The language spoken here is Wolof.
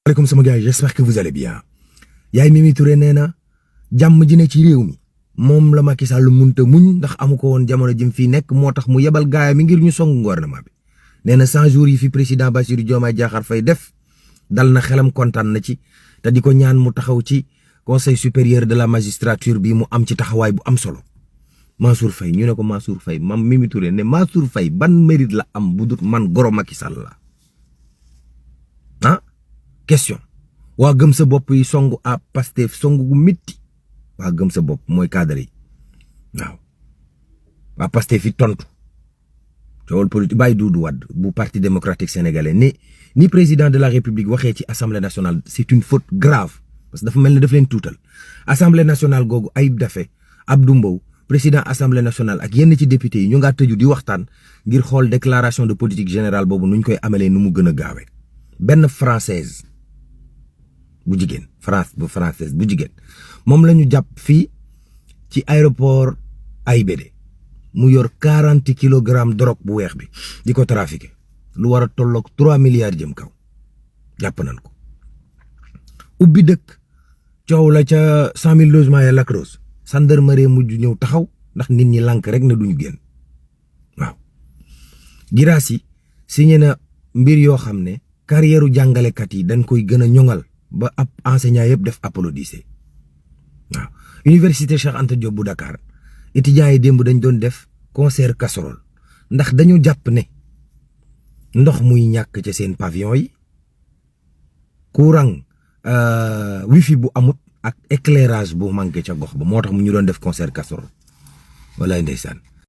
Alaikum sama gars, j'espère que vous allez bien. Yaay Mimi Touré nee na jàmm ji ne ci réew mi moom la Macky Sall munta muñ ndax amu ko woon jamono jëm fii nekk moo tax mu yebal gaay mi ngir ñu song gouvernement bi. Nee na 100 jours yi fi président Bassirou Diomaye Diakhar Faye def dal na xelam kontaan na ci te di ko ñaan mu taxaw ci conseil supérieur de la magistrature bi mu am ci taxawaay bu am solo. Mansour Faye ñu ne ko Mansour Faye mam Mimi Touré ne Mansour Faye ban mérite la am bu dut man goro Macky Sall la ah question. waa gëm sa bopp yi songu à Pastef songu gu métti waa gëm sa bopp mooy cadre yi waaw waa Pastef yi tontu coowal politique bàyyi Doudou Wade bu parti démocratique sénégalais ni président de la république waxee ci assemblée nationale c'est une faute grave parce que dafa mel ne daf leen tuutal assemblée nationale googu Ayib Daffé Abdou Mbow président assemblée nationale ak yenn ci député yi ñu ngaa tëju di waxtaan ngir xool déclaration de politique générale boobu nuñ koy amalee nu mu gën a gaawee benn française bu jigéen française bu jigéen moom la ñu jàpp fii ci aéroport AIBD mu yor 40 kilogrammes drogue bu weex bi di ko trafiqué lu war a tolloog 3 milliards jëm kaw jàpp nañ ko. ubbi dëkk coow la ca 100 000 logements ya Lac Rose gendarmerie mujj ñëw taxaw ndax nit ñi lànk rek na duñu génn waaw. Guirassy signé na mbir yoo xam ne carrière jàngalekat yi dañ koy gën a ñoŋal. ba ab enseignant yëpp def applaudissé waaw université Cheikh Anta Diop bu Dakar étudiants yi démb dañ doon def concert casserole ndax dañu jàpp ne ndox muy ñàkk ca seen pavillon yi courant wifi bu amut ak éclairage bu manqué ca gox ba moo tax mu ñu doon def concert casserole walaay ndeysaan